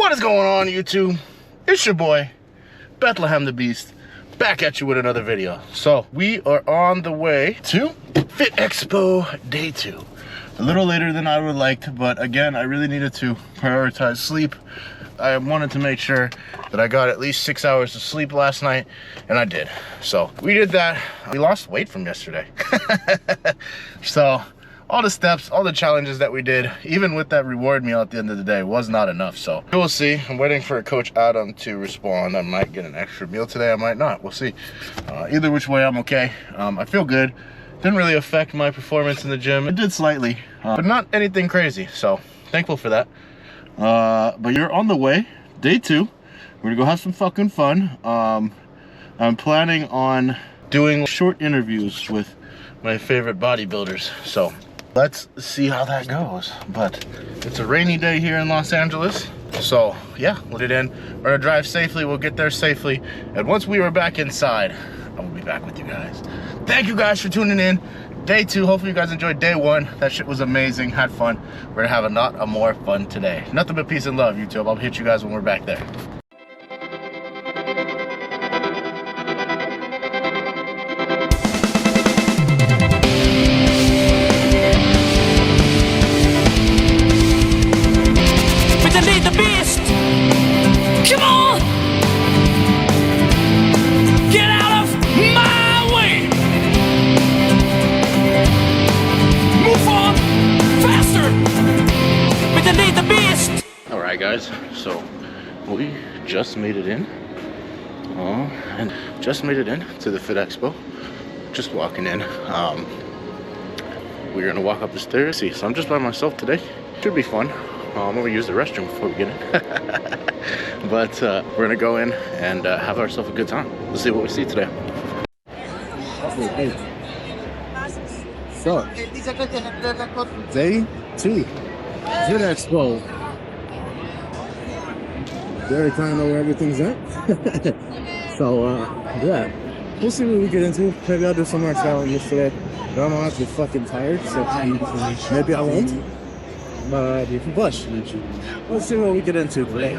What is going on, YouTube? It's your boy, Bethlehem the Beast, back at you with another video. So, we are on the way to Fit Expo Day 2. A little later than I would have liked, but again, I really needed to prioritize sleep. I wanted to make sure that I got at least 6 hours of sleep last night, and I did. So, we did that. We lost weight from yesterday. So, all the steps, all the challenges that we did, even with that reward meal at the end of the day, was not enough. So we'll see. I'm waiting for Coach Adam to respond. I might get an extra meal today, I might not. We'll see. Either which way, I'm okay. I feel good. Didn't really affect my performance in the gym. It did slightly, but not anything crazy. So thankful for that. But you're on the way. Day 2. We're gonna go have some fucking fun. I'm planning on doing short interviews with my favorite bodybuilders. So let's see how that goes. But it's a rainy day here in Los Angeles. So yeah, we'll get in. We're gonna drive safely, we'll get there safely. And once we are back inside, I will be back with you guys. Thank you guys for tuning in. Day 2, hopefully you guys enjoyed day 1. That shit was amazing, had fun. We're gonna have a lot more fun today. Nothing but peace and love, YouTube. I'll hit you guys when we're back there. Guys, so we just made it in and just made it in to the Fit Expo. Just walking in. We're gonna walk up the stairs. See, so I'm just by myself today. Should be fun. I'm gonna use the restroom before we get in. But we're gonna go in and have ourselves a good time. Let's see what we see today. So, day 2, Fit Expo. You already kind of know where everything's at. So, yeah. We'll see what we get into. Maybe I'll do some more challenges today. But I'm honestly fucking tired, so maybe I won't. But you can push. We'll see what we get into today.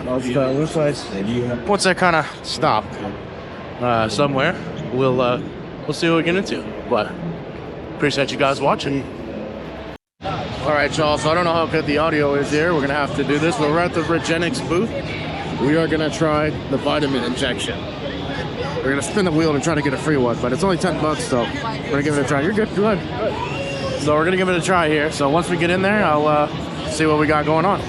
Once I kind of stop somewhere, we'll see what we get into. But appreciate you guys watching. All right, y'all. So I don't know how good the audio is here. We're gonna have to do this. We're at the Regenix booth. We are gonna try the vitamin injection. We're gonna spin the wheel and try to get a free one, but it's only 10 bucks, so we're gonna give it a try. You're good, good. So we're gonna give it a try here. So once we get in there, I'll see what we got going on.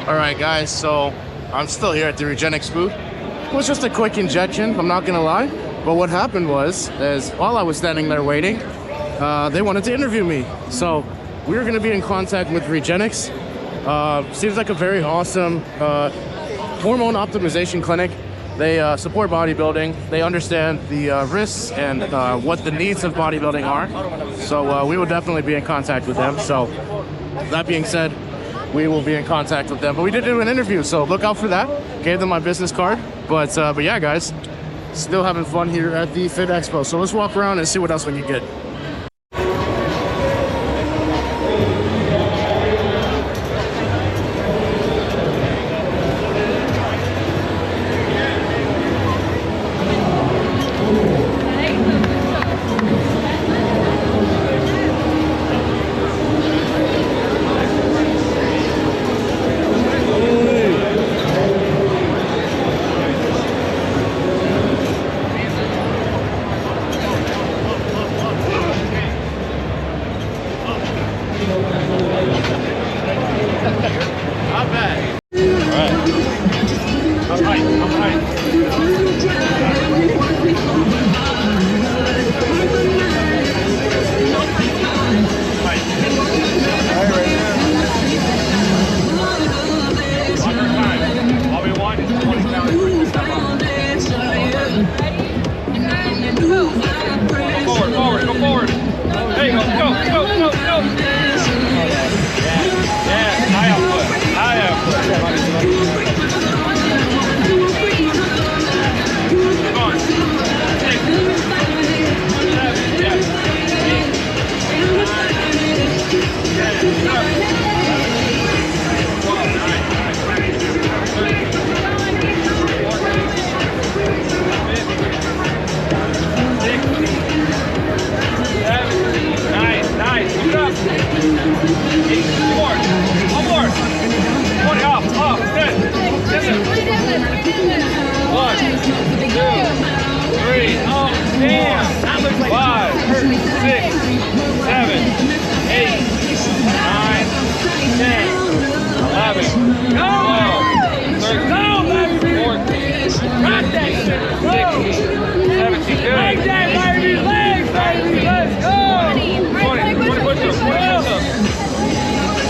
All right, guys, so I'm still here at the Regenix booth. It was just a quick injection, I'm not gonna lie. But what happened was, while I was standing there waiting, they wanted to interview me. So we're gonna be in contact with Regenix. Seems like a very awesome hormone optimization clinic. They support bodybuilding. They understand the risks and what the needs of bodybuilding are. So we will definitely be in contact with them. So that being said, we will be in contact with them. But we did do an interview, so look out for that. Gave them my business card. But yeah, guys, still having fun here at the Fit Expo. So let's walk around and see what else we can get. 5, 6, 7, 8, 9, 10, 11, 12, 13, 14, Rock that shit. 16, 17, good. Like that, baby. Legs, baby. Let's go. 20, 20 push-ups, 20 push-ups.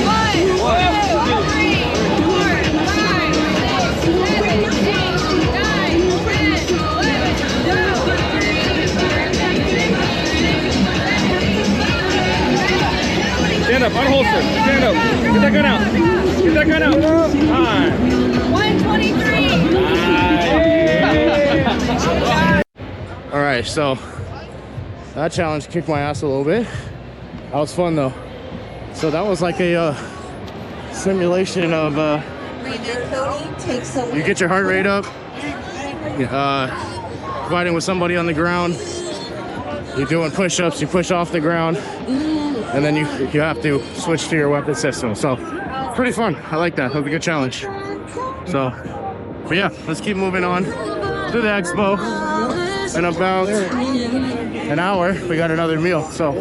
1, 2, 3, 4, 5, 6, 7, 8, 9, 10, 11, 12, 13, 14, 15, 16, 17, 18, 19, 20. Stand up, unholster. Stand up. Get that gun out. Get that gun out. Time. 123. All right, so that challenge kicked my ass a little bit. That was fun though. So that was like a simulation of you get your heart rate up, fighting with somebody on the ground. You're doing push-ups, you push off the ground, and then you have to switch to your weapon system. So pretty fun. I like that. That was a good challenge. So, but yeah, let's keep moving on to the expo. In about an hour, we got another meal. So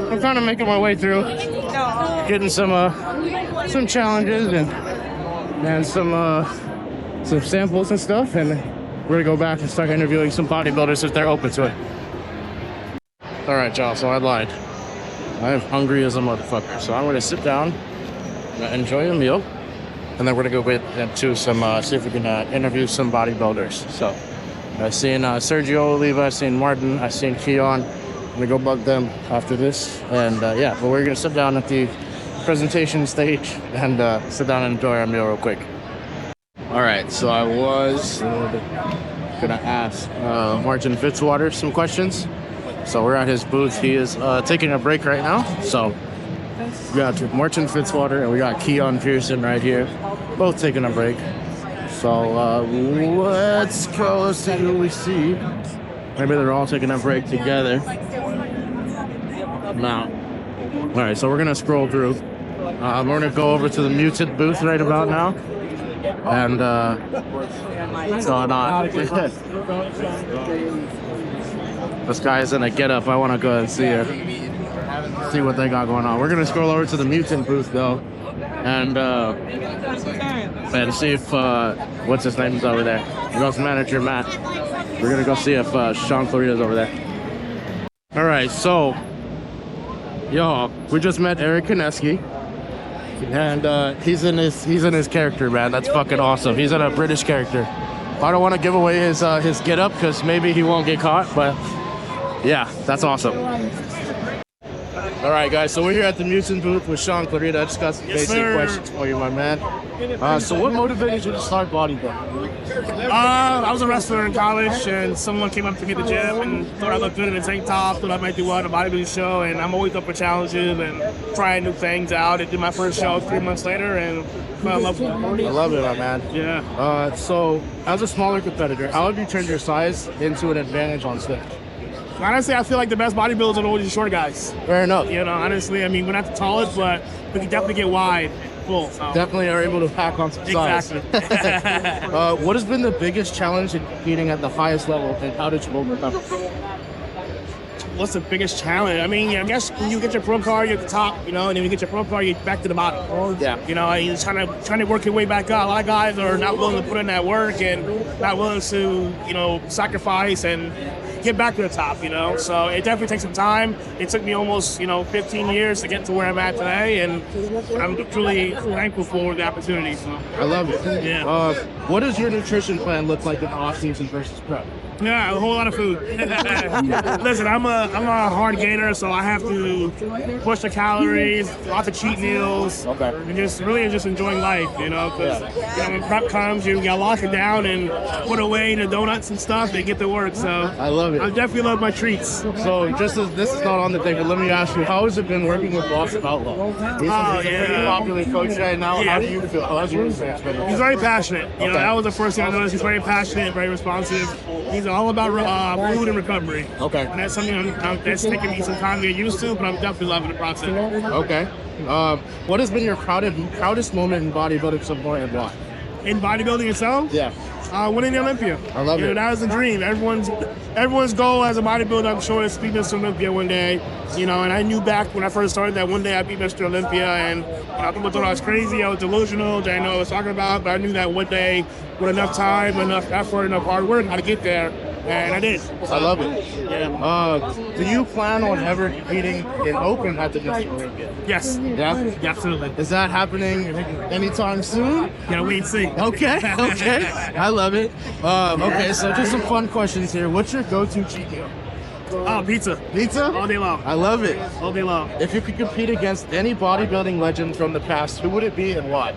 I'm kind of making my way through, getting some challenges and some samples and stuff, and we're gonna go back and start interviewing some bodybuilders if they're open to it. All right, y'all. So I lied. I am hungry as a motherfucker. So I'm gonna sit down, enjoy a meal, and then we're gonna go into some see if we can interview some bodybuilders. So I've seen Sergio Oliva, I've seen Martin, I've seen Keon. I'm gonna go bug them after this, and yeah, but we're gonna sit down at the presentation stage and sit down and enjoy our meal real quick. All right, so I was gonna ask Martin Fitzwater some questions. So we're at his booth. He is taking a break right now. So we got Martin Fitzwater and we got Keon Pearson right here, both taking a break. So let's go. Let's see who we see. Maybe they're all taking a break together. Now, all right. So we're gonna scroll through. We're gonna go over to the mutant booth right about now. And what's going on? This guy is in a get up. I want to go and see what they got going on. We're gonna scroll over to the mutant booth though, and see if what's his name is over there. Girls manager Matt. We're gonna go see if Shaun Clarida is over there. All right, so y'all, we just met Eric Kineski, and he's in his character, man. That's fucking awesome. He's in a British character. I don't want to give away his get up because maybe he won't get caught, but yeah, that's awesome. All right, guys, so we're here at the mutant booth with Shaun Clarida. I just got some basic questions for you, my man. So what motivated you to start bodybuilding? I was a wrestler in college, and someone came up to me at the gym and thought I looked good in a tank top, thought I might do well in a bodybuilding show, and I'm always up for challenges and trying new things out. I did my first show 3 months later and fell in love with it. I love it, my man. Yeah. So as a smaller competitor, how have you turned your size into an advantage on stage? Honestly, I feel like the best bodybuilders are always the short guys. Fair enough. You know, honestly, I mean, we're not the tallest, but we can definitely get wide, full. So. Definitely are able to pack on some size. Exactly. What has been the biggest challenge in competing at the highest level, and how did you overcome it? What's the biggest challenge? I mean, I guess when you get your pro card, you're at the top, you know, and then when you get your pro card, you're back to the bottom. Yeah. You know, you're trying to work your way back up. A lot of guys are not willing to put in that work and not willing to, you know, sacrifice and get back to the top, you know. So it definitely takes some time. It took me almost, 15 years to get to where I'm at today, and I'm truly thankful for the opportunity. So. I love it. Yeah. What does your nutrition plan look like in off season versus prep? Yeah, a whole lot of food. Listen, I'm a hard gainer, so I have to push the calories, lots of cheat meals, and just enjoying life, you know, because when prep comes, you gotta lock it down and put away the donuts and stuff and get to work. So I love it. I definitely love my treats. So just as this is not on the thing, but let me ask you, how has it been working with Boston Outlaw? He's a pretty popular coach right now. Yeah. How do you feel? How's your experience been? He's very passionate. You know, that was the first thing I noticed. He's very passionate, very responsive. He's all about food and recovery. Okay. And that's something that's taking me some time to get used to, but I'm definitely loving the process. Okay. What has been your proudest moment in bodybuilding so far, and why? In bodybuilding itself? Yeah. Winning the Olympia. I love it. That was the dream. Everyone's goal as a bodybuilder, I'm sure, is to beat Mr. Olympia one day. And I knew back when I first started that one day I'd beat Mr. Olympia, and people thought I was crazy, I was delusional, didn't know what I was talking about, but I knew that one day with enough time, enough effort, enough hard work, I'd get there. And I did. I love it. Yeah. Do you plan on ever competing in open at the Mr. Olympia? Yes. Yeah? Absolutely. Is that happening anytime soon? Gotta wait and see. Okay. I love it. Okay, so just some fun questions here. What's your go-to cheat meal? Oh, pizza. Pizza? All day long. I love it. All day long. If you could compete against any bodybuilding legend from the past, who would it be and why?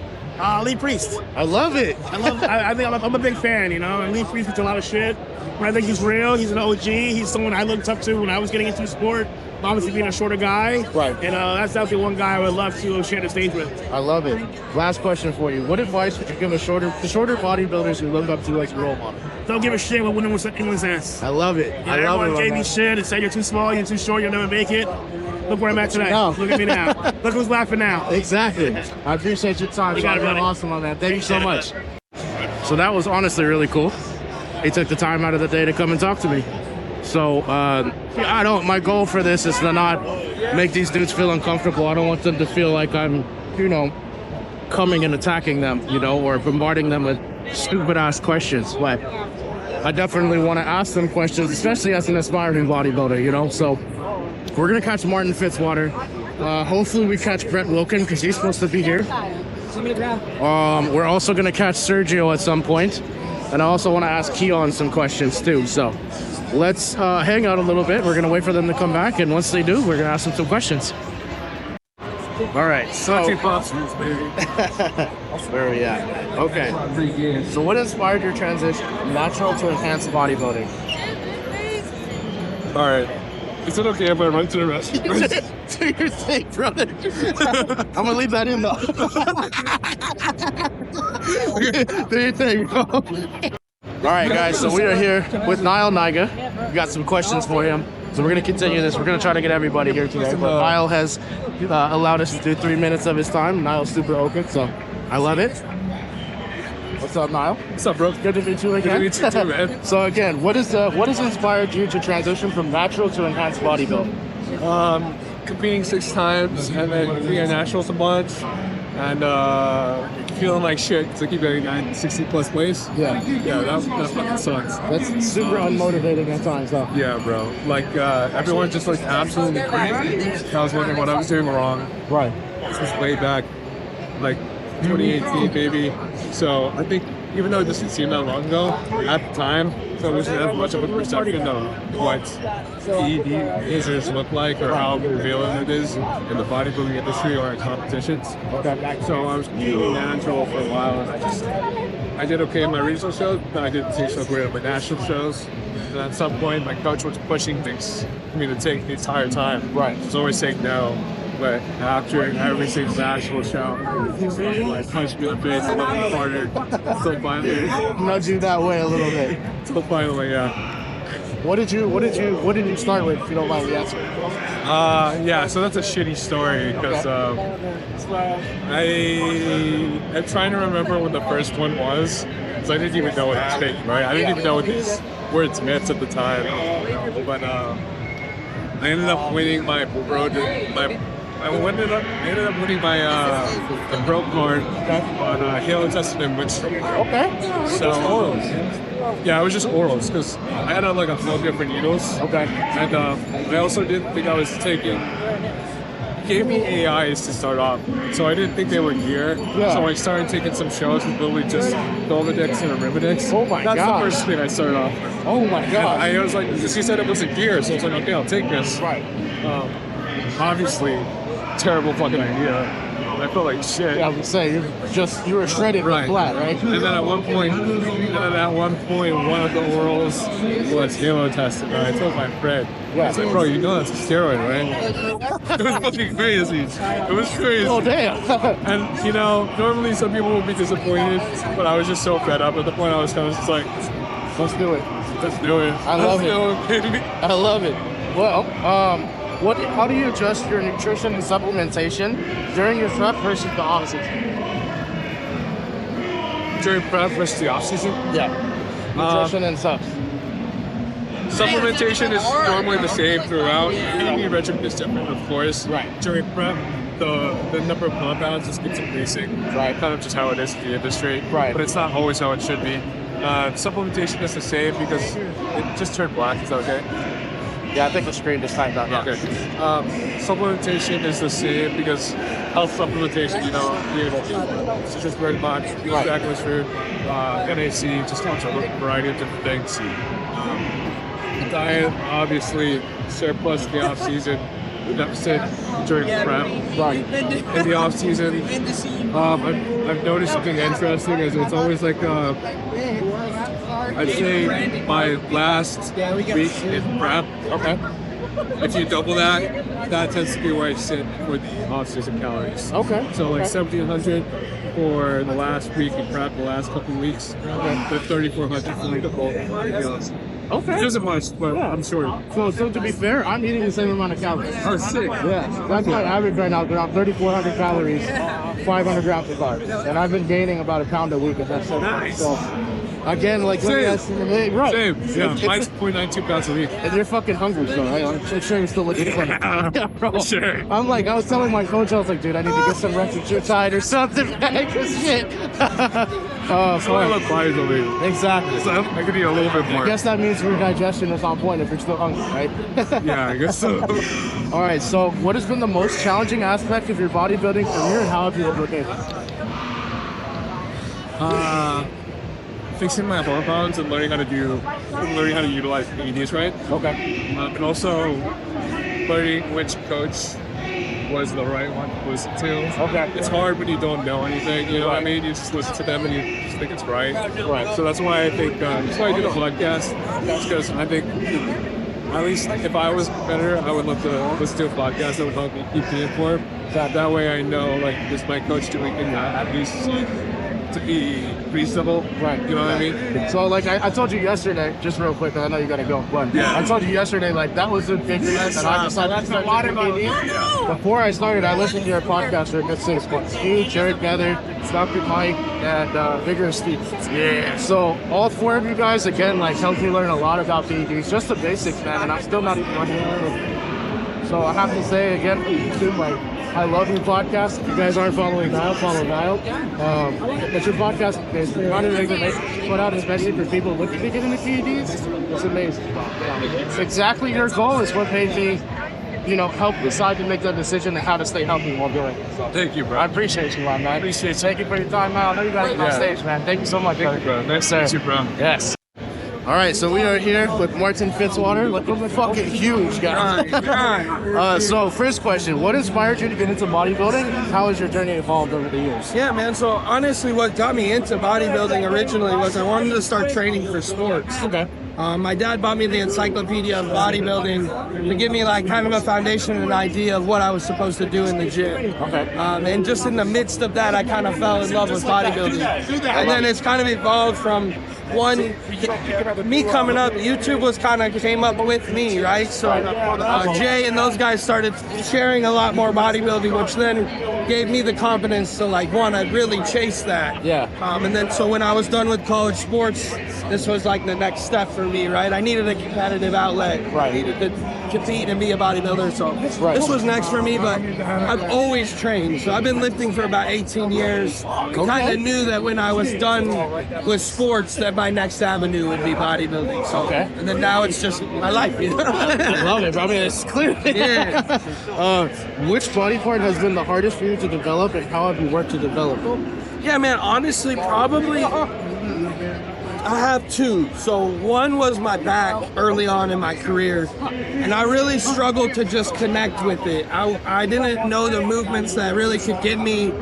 Lee Priest. I love it. I think I'm a big fan, And Lee Priest gets a lot of shit. But I think he's real. He's an OG. He's someone I looked up to when I was getting into sport. Obviously being a shorter guy. Right. And that's definitely one guy I would love to share the stage with. I love it. Last question for you. What advice would you give the shorter bodybuilders who look up to like role model? Don't give a shit what anyone says. I love it. I love it. Everyone gave me shit and said you're too small, you're too short, you'll never make it. Look where I'm at today. No. Look at me now. Look who's laughing now. Exactly. I appreciate your time. You got it, You're buddy. awesome on that. Thank you so much. So that was honestly really cool. He took the time out of the day to come and talk to me. So my goal for this is to not make these dudes feel uncomfortable. I don't want them to feel like I'm, coming and attacking them, or bombarding them with stupid ass questions. But I definitely want to ask them questions, especially as an aspiring bodybuilder, So we're gonna catch Martin Fitzwater. Hopefully we catch Brett Wilkin because he's supposed to be here. We're also gonna catch Sergio at some point. And I also want to ask Keon some questions too. So let's hang out a little bit. We're going to wait for them to come back. And once they do, we're going to ask them some questions. All right. So where are we at? Okay. So what inspired your transition from natural to enhanced bodybuilding? All right. Is it okay if I run to the restroom? Do your thing, brother. I'm going to leave that in though. Do your thing, bro. All right, guys, so we are here with Nyle Nayga. We got some questions for him. So we're going to continue this. We're going to try to get everybody here today. But Nyle has allowed us to do 3 minutes of his time. Nyle's super open, so I love it. What's up, Nyle? What's up, bro? Good to meet you again. Good to meet you too, man. So again, what has inspired you to transition from natural to enhanced bodybuilding? Competing 6 times and then being a nationals a bunch and feeling like shit to keep getting 60 plus place. Yeah, that fucking sucks. That's super unmotivating at times, though. Yeah, bro. Like everyone just looked absolutely crazy. I was wondering what I was doing wrong. Right. This was way back, like 2018, baby. So I think even though it doesn't seem that long ago, at the time, so I wasn't have much of a perception of what ED users look like or how prevalent it is in the bodybuilding industry or in competitions. Okay. So I was competing natural for a while, and I did okay in my regional shows, but I didn't take so great at my national shows. And at some point, my coach was pushing things for me to take the entire time. Right. I was always saying no. But after every single national show, I punched me in the face a little harder. So finally, Nudge you that way a little bit. so finally, yeah. What did you start with, if you don't mind me asking? Yeah, so that's a shitty story because I'm trying to remember when the first one was. Because I didn't even know what it was taking, right? I didn't even know what these words meant at the time. But I ended up winning my I ended up winning my the pro card on Halo Testament, which so yeah, it was just orals because I had like a few different needles. Okay. And I also didn't think I was taking. He gave me AIs to start off, so I didn't think they were gear. Yeah. So I started taking some shows with literally just Dolvadex and Arimidex. Oh my That's God. the first thing I started off. Oh my God. I was like, because he said it was a gear, so I was like, okay, I'll take this. Right. Obviously, terrible fucking idea. I felt like shit. Yeah, I would say you were shredded Right. flat, right? And then at one point, one of the orals was Halo tested. Right? I told my friend, I was like, bro, you know that's a steroid, right? It was fucking crazy. It was crazy. Oh damn. And you know, normally some people would be disappointed, but I was just so fed up at the point I was kind of just like, Let's do it. let's do it. I love it. Let's do it, baby. I love it. Well, how do you adjust your nutrition and supplementation during your prep versus the off season? during prep versus the off season. Yeah. Nutrition and stuff. Supplementation is normally the same throughout. Eating regimen is different, of course. Right. During prep, the number of compounds just keeps increasing. Right. Kind of just how it is in the industry. Right. But it's not always how it should be. Supplementation is the same because it just turned black. Is that okay? Yeah, I think the screen just timed out. Yeah. Okay. Supplementation is the same because health supplementation, you know, it's just very much exactly food, NAC, just a variety of different things. The diet, obviously, surplus in the off season, deficit during prep. Right. In the off season, I've noticed something interesting is it's always like I'd say my last week in prep. Okay. If you double that, that tends to be where I sit for the off-season calories. Okay. So like 1,700 for the last week in prep, the last couple of weeks. The 3,400 for the whole. Okay. It isn't much, but Yeah. I'm sure. So to be fair, I'm eating the same amount of calories. Oh, sick. Yeah, that's my average right now. Around 3,400 calories, 500 grams of carbs, and I've been gaining about a pound a week. If that's so. Nice. So, again, like Same. right. Same. Yeah, It's- mine's 0.92 pounds a week. And you're fucking hungry, so right? I'm sure you're still looking funny. Yeah, bro. Sure. I'm like, I was telling my coach, I was like, dude, I need to get some Rectitide or something, man, 'cause shit. So I look fine to me. Exactly. So I could eat a little bit more. I guess that means your digestion is on point if you're still hungry, right? Yeah, I guess so. All right, so what has been the most challenging aspect of your bodybuilding career and how have you overcame it? Fixing my hormones and learning how to utilize PEDs right. Okay. And also learning which coach was the right one to listen to. Okay. It's hard when you don't know anything, you know what I mean? You just listen to them and you just think it's right. Right. So that's why I think, that's why I do the podcast. That's because I think, at least if I was better, I would love to listen to a podcast that would help me keep being informed. That way I know, like, is my coach doing it at least to be reasonable. Right. You know what I mean? So, like, I told you yesterday, just real quick, 'cause I know you gotta go, but Yeah. I told you yesterday, like, that was the big event that I decided to start doing KD. Before I started, I listened to your podcast for a good 6 months. You, Jared Gather, Dr. Mike, and Vigorous Steve. Yeah. So, all 4 of you guys, again, like, helped me learn a lot about PEDs, just the basics, man, and I'm still not even understanding. So, I have to say, again, YouTube, like, I love your podcast. If you guys aren't following Nyle, follow Nyle. But your podcast is the amount of information you put out, especially for people looking to get into PEDs, it's amazing. It's exactly your goal is what made me, you know, help decide to make that decision and how to stay healthy while doing it. So, Thank you, bro. I appreciate you, man. I appreciate you. Thank you for your time, man. I know you got to get on Yeah. stage, man. Thank you so much, Thank you, bro. Nice to meet you, bro. Yes. All right, so we are here with Martin Fitzwater. Look, we're fucking huge, guys. So, first question: what inspired you to get into bodybuilding? How has your journey evolved over the years? Yeah, man. So honestly, what got me into bodybuilding originally was I wanted to start training for sports. Okay. My dad bought me the Encyclopedia of Bodybuilding to give me like kind of a foundation and an idea of what I was supposed to do in the gym. Okay. And just in the midst of that, I kind of fell in love with bodybuilding. And then it's kind of evolved from me coming up, YouTube was kind of came up with me, right? So Jay and those guys started sharing a lot more bodybuilding, which then gave me the confidence to like want to really chase that. Yeah. And then so when I was done with college sports, this was like the next step for me, right? I needed a competitive outlet. Right. I needed to compete and be a bodybuilder. So Right. this was next for me, but I've always trained. So I've been lifting for about 18 years. Kind of knew that when I was done with sports that my next avenue would be bodybuilding. So, Okay. And then now it's just my life, you know? I love it, bro. I mean, it's clear. Yeah. Which body part has been the hardest for you to develop, and how have you worked to develop it? Yeah, man, honestly, probably I have 2. So one was my back early on in my career, and I really struggled to just connect with it. I didn't know the movements that really could get me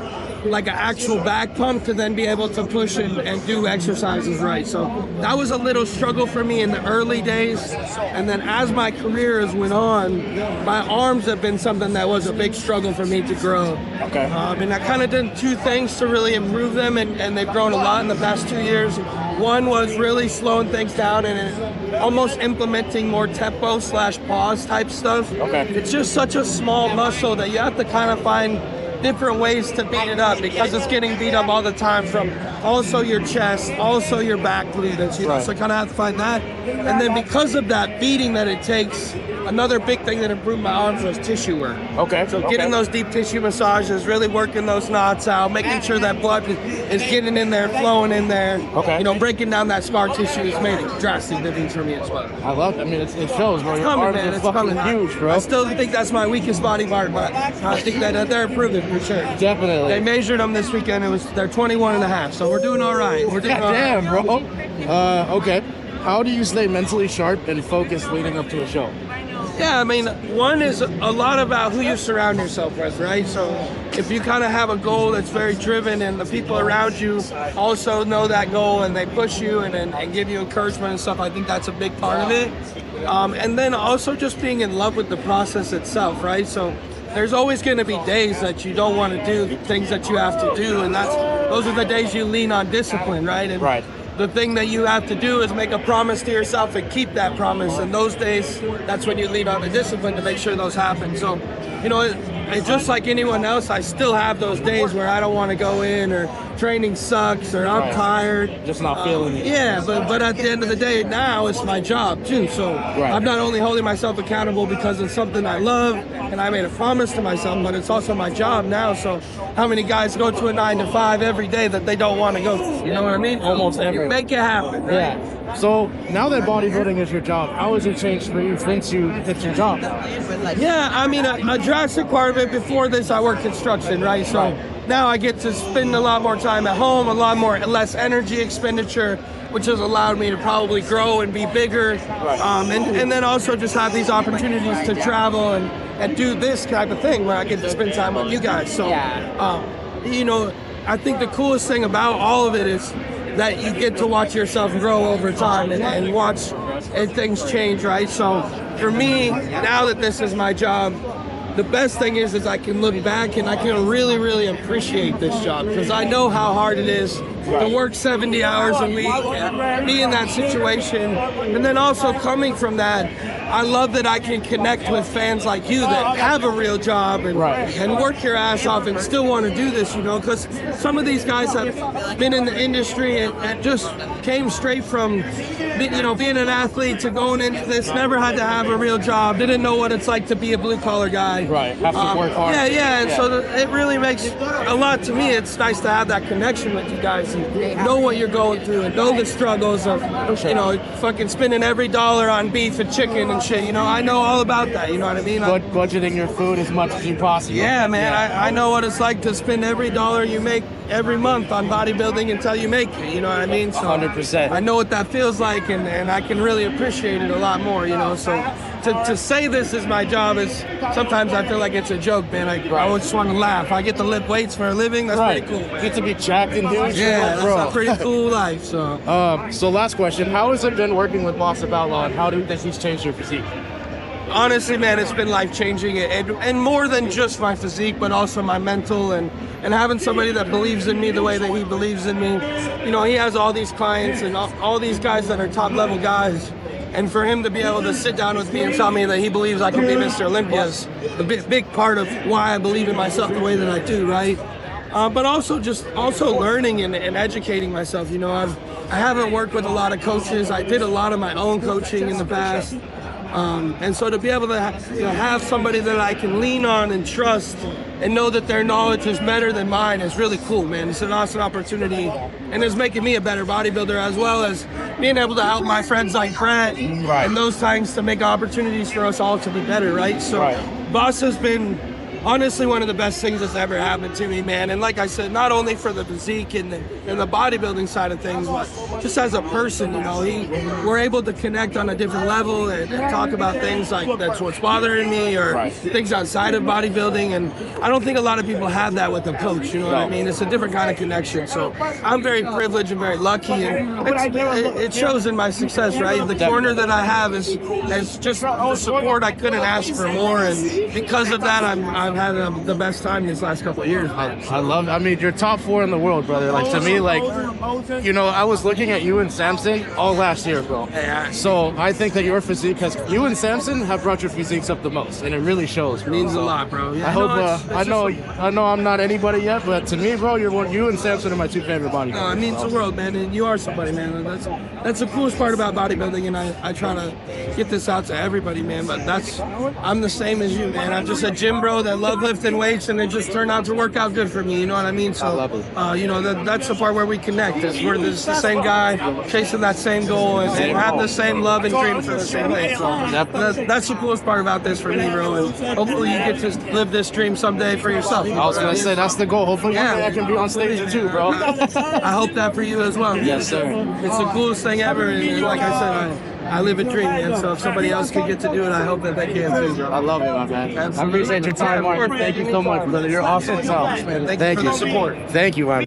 like an actual back pump to then be able to push and do exercises right. So that was a little struggle for me in the early days. And then as my career has went on, my arms have been something that was a big struggle for me to grow. Okay. And I kind of did 2 things to really improve them, and they've grown a lot in the past 2 years. One was really slowing things down and almost implementing more tempo/pause type stuff. Okay. It's just such a small muscle that you have to kind of find different ways to beat it up because it's getting beat up all the time from also your chest, also your back glutes, you know, Right. so I kind of have to find that. And then because of that beating that it takes, another big thing that improved my arms was tissue work. Okay. So getting those deep tissue massages, really working those knots out, making sure that blood is getting in there, flowing in there. Okay. You know, breaking down that scar tissue has made a drastic difference for me as well. I love it. I mean, it shows, bro. Your Coming, arms man, are it's fucking coming. huge, bro. I still think that's my weakest body part, but I think that they're improving for sure. Definitely. They measured them this weekend. They're 21 and a half, so we're doing all right. We're doing all right. Damn, bro. Okay. How do you stay mentally sharp and focused leading up to a show? Yeah, I mean, one is a lot about who you surround yourself with, right? So if you kind of have a goal that's very driven and the people around you also know that goal and they push you and give you encouragement and stuff, I think that's a big part of it. And then also just being in love with the process itself, right? So there's always going to be days that you don't want to do things that you have to do, and those are the days you lean on discipline, right? And Right. the thing that you have to do is make a promise to yourself and keep that promise. And those days, that's when you lean on the discipline to make sure those happen. So, you know, it just like anyone else, I still have those days where I don't want to go in, or training sucks, or I'm Right. tired. Just not feeling it. Yeah, but at the end of the day, now it's my job too. So I'm not only holding myself accountable because it's something I love and I made a promise to myself, but it's also my job now. So how many guys go to a 9 to 5 every day that they don't want to go to? You know what I mean? Almost every. You make it happen. Right? Yeah. So now that bodybuilding is your job, how has it changed for you since you hit your job? Yeah, I mean, a drastic part of it. Before this, I worked construction, right? So now I get to spend a lot more time at home, less energy expenditure, which has allowed me to probably grow and be bigger. And then also just have these opportunities to travel and do this type of thing where I get to spend time with you guys. So, you know, I think the coolest thing about all of it is that you get to watch yourself grow over time and watch things change, right? So for me, now that this is my job, the best thing is I can look back and I can really, really appreciate this job, because I know how hard it is to work 70 hours a week and be in that situation. And then also coming from that, I love that I can connect with fans like you that have a real job and work your ass off and still want to do this, you know, because some of these guys have been in the industry and just came straight from, you know, being an athlete to going into this, never had to have a real job, didn't know what it's like to be a blue collar guy. Right, have to work hard. Yeah, and so it really makes a lot to me. It's nice to have that connection with you guys and know what you're going through and know the struggles of, you know, fucking spending every dollar on beef and chicken and shit. You know, I know all about that. You know what I mean? Budgeting your food as much as you possibly. Yeah, man. I know what it's like to spend every dollar you make every month on bodybuilding until you make it. You know what I mean? So 100%. I know what that feels like, and I can really appreciate it a lot more. You know, so to say this is my job is sometimes I feel like it's a joke, man. I just want to laugh. I get to lift weights for a living. That's pretty cool. Get to be jacked and doing shit. Yeah, bro. that's a pretty cool life. So. So last question, how has it been working with Boss of Outlaw, and how do you think he's changed your physique? Honestly, man, it's been life-changing, and more than just my physique, but also my mental, and having somebody that believes in me the way that he believes in me. You know, he has all these clients and all these guys that are top-level guys, and for him to be able to sit down with me and tell me that he believes I can be Mr. Olympia is a big part of why I believe in myself the way that I do, right? But also learning and educating myself. You know, I haven't worked with a lot of coaches. I did a lot of my own coaching in the past. And so to be able to have somebody that I can lean on and trust and know that their knowledge is better than mine is really cool, man. It's an awesome opportunity, and it's making me a better bodybuilder, as well as being able to help my friends like Brett and those things to make opportunities for us all to be better, right? So Boss has been honestly one of the best things that's ever happened to me, man. And like I said, not only for the physique and the bodybuilding side of things, but just as a person, you know, we're able to connect on a different level and talk about things like that's what's bothering me, or things outside of bodybuilding. And I don't think a lot of people have that with a coach, you know what I mean? It's a different kind of connection. So I'm very privileged and very lucky, and it shows in my success, right? The corner that I have is just the support. I couldn't ask for more, and because of that, I'm I've had the best time these last couple of years. I love. I mean, you're top 4 in the world, brother. Like to me, like you know, I was looking at you and Samson all last year, bro. So I think that your physique has. You and Samson have brought your physiques up the most, and it really shows. Bro. Means a lot, bro. Yeah, I hope. I know I'm not anybody yet, but to me, bro, you and Samson are my 2 favorite bodybuilders. No, it means the world, man, and you are somebody, man. That's the coolest part about bodybuilding, and I try to get this out to everybody, man. But I'm the same as you, man. I'm just a gym bro that love lifting weights, and it just turned out to work out good for me. You know what I mean? So, I love it. You know, that's the part where we connect. We're the same guy chasing that same goal and have the same love and dream for the same thing. So that's the coolest part about this for me, bro. And hopefully you get to live this dream someday for yourself. I was gonna say that's the goal. Hopefully, one day I can be on stage too, bro. I hope that for you as well. Yes, sir. It's the coolest thing ever, and like I said, I live a dream, man. So if somebody else can get to do it, I hope that they can too, bro. I love you, my man. Absolutely. I appreciate your time, Mark. Thank you so much, brother. You're awesome. Thank you for the support. Thank you, man.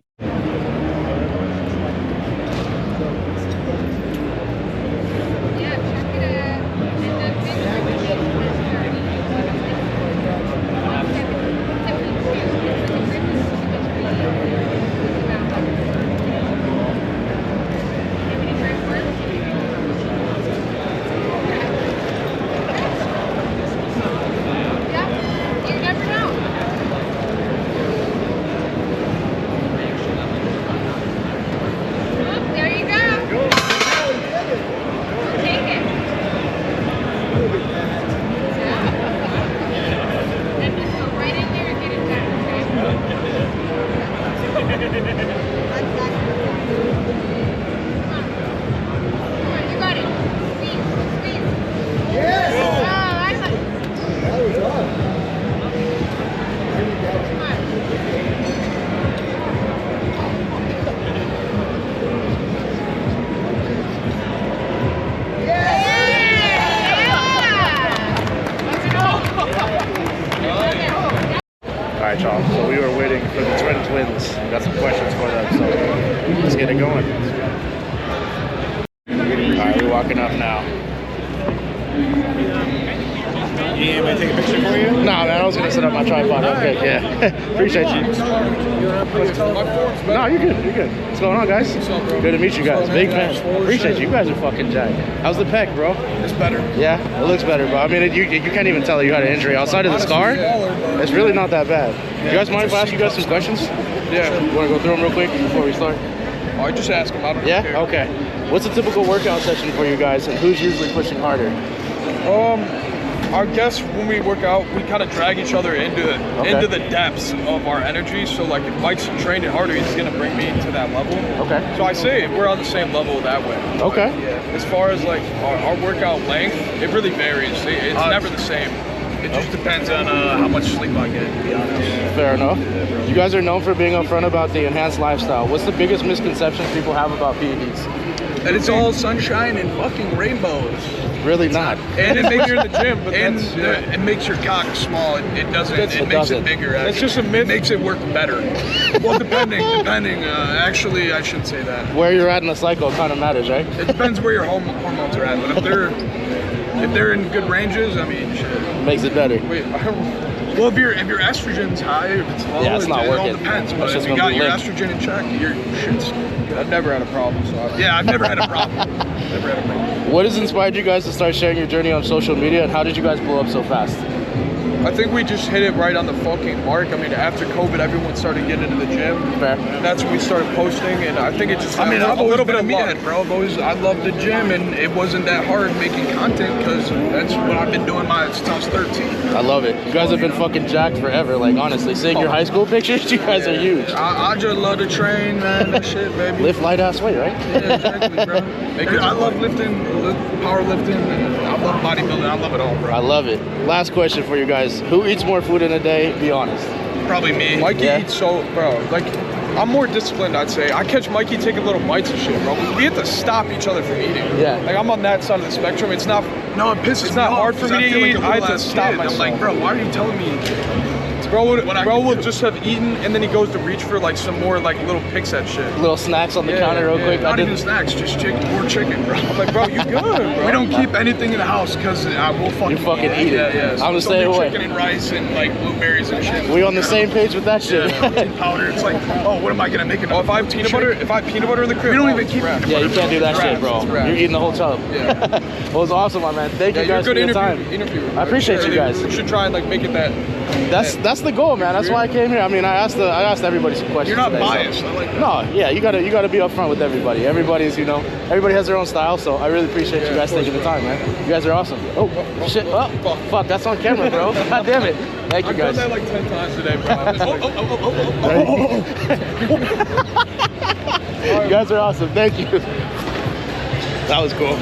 Alright, y'all. So we were waiting for the Tren Twins. We got some questions for them, so let's get it going. Alright, we're walking up now. You need me to take a picture for you? Nah, man, I was gonna set up my tripod. Okay, yeah. Appreciate you. No, you're good. You're good. What's going on, guys? Good to meet you guys. Big fan. Appreciate you. You guys are fucking jacked. How's the pec, bro? It's better. Yeah, it looks better, bro. I mean, you can't even tell that you had an injury outside of the scar. It's really not that bad. You guys mind if I ask you guys some questions? Yeah. You want to go through them real quick before we start? I just ask them. I don't Yeah. care. Okay. What's a typical workout session for you guys, and who's usually pushing harder? I guess when we work out, we kind of drag each other into the depths of our energy. So like if Mike's training harder, he's gonna bring me to that level. Okay. So I say we're on the same level that way. Okay. As far as like our workout length, it really varies. It's never the same. It just depends on how much sleep I get, to be honest. Fair enough. You guys are known for being upfront about the enhanced lifestyle. What's the biggest misconception people have about PEDs? And it's all sunshine and fucking rainbows. Really not. And it makes you in the gym, but it makes your cock small. It doesn't. It makes it bigger. It's just a myth. It makes it work better. Well, depending. Actually, I shouldn't say that. Where you're at in the cycle kind of matters, right? It depends where your hormones are at. But if they're in good ranges, I mean, shit. Makes it better. Well, if your estrogen's high, if it's low, yeah, it's not working. It all depends. It's But just if you got your limp. estrogen in check, your shit's. I've never had a problem. So I've never had a problem. Never had a problem. What has inspired you guys to start sharing your journey on social media, and how did you guys blow up so fast? I think we just hit it right on the fucking mark. I mean, after COVID, everyone started getting into the gym. Fair. That's when we started posting, and I think it just. I mean, I'm a little bit of luck, bro. I love the gym, and it wasn't that hard making content because that's what I've been doing since I was 13. I love it. You guys have been fucking jacked forever. Like honestly, seeing your high school pictures, you guys are huge. I just love to train, man. That shit, baby. Lift light ass weight, right? Yeah, exactly, bro. I love lifting, powerlifting, and I love bodybuilding. I love it all, bro. I love it. Last question for you guys. Who eats more food in a day? Be honest. Probably me. Mikey eats so, bro. Like, I'm more disciplined, I'd say. I catch Mikey taking little bites of shit, bro. We have to stop each other from eating. Yeah. Like, I'm on that side of the spectrum. It's not. No, it pisses me off. It's not hard for me to eat. I have to stop myself. I'm like, bro, why are you telling me? Bro will just have eaten, and then he goes to reach for like some more like little picks at shit. Little snacks on the counter real quick. Not even snacks, just more chicken, bro. I'm like, bro, you good, bro? We don't keep anything in the house because we'll fucking eat it. Yeah. I'm the So same only way. chicken and rice and like blueberries and shit. We on the same page with that shit. Protein powder. It's like, oh, what am I gonna make? Oh, if I have peanut butter in the crib, We don't even keep it. Yeah, you can't do that shit, bro. You're eating the whole tub. Yeah. Well, it was awesome, my man. Thank you guys for your time. I appreciate you guys. We should try and like make it that. That's the goal, man. That's why I came here. I mean, I asked everybody some questions. You're not today, so- biased. I like that. No, yeah, you gotta be upfront with everybody. Everybody has their own style, so I really appreciate you guys taking the time, man. You guys are awesome. Oh shit! Oh fuck, that's on camera, bro. God damn it! Thank you I've done guys. that like 10 times today, bro. You guys are awesome. Thank you. That was cool.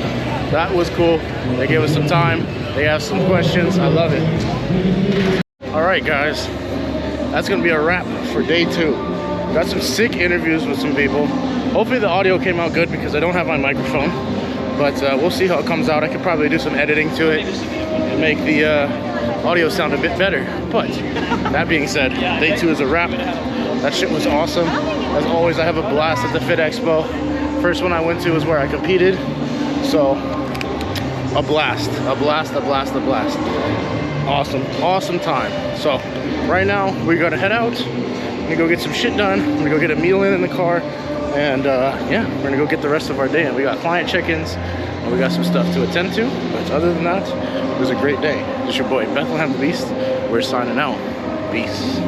That was cool. They gave us some time. They asked some questions. I love it. All right, guys. That's gonna be a wrap for day 2. Got some sick interviews with some people. Hopefully the audio came out good because I don't have my microphone. But we'll see how it comes out. I could probably do some editing to it and make the audio sound a bit better. But that being said, day 2 is a wrap. That shit was awesome. As always, I have a blast at the Fit Expo. First one I went to was where I competed. So, a blast. Awesome time. So, right now, we're gonna head out. I'm gonna go get some shit done. I'm gonna go get a meal in the car. And yeah, we're gonna go get the rest of our day. And we got client check-ins, and we got some stuff to attend to. But other than that, it was a great day. It's your boy, Bethlehem the Beast. We're signing out. Peace.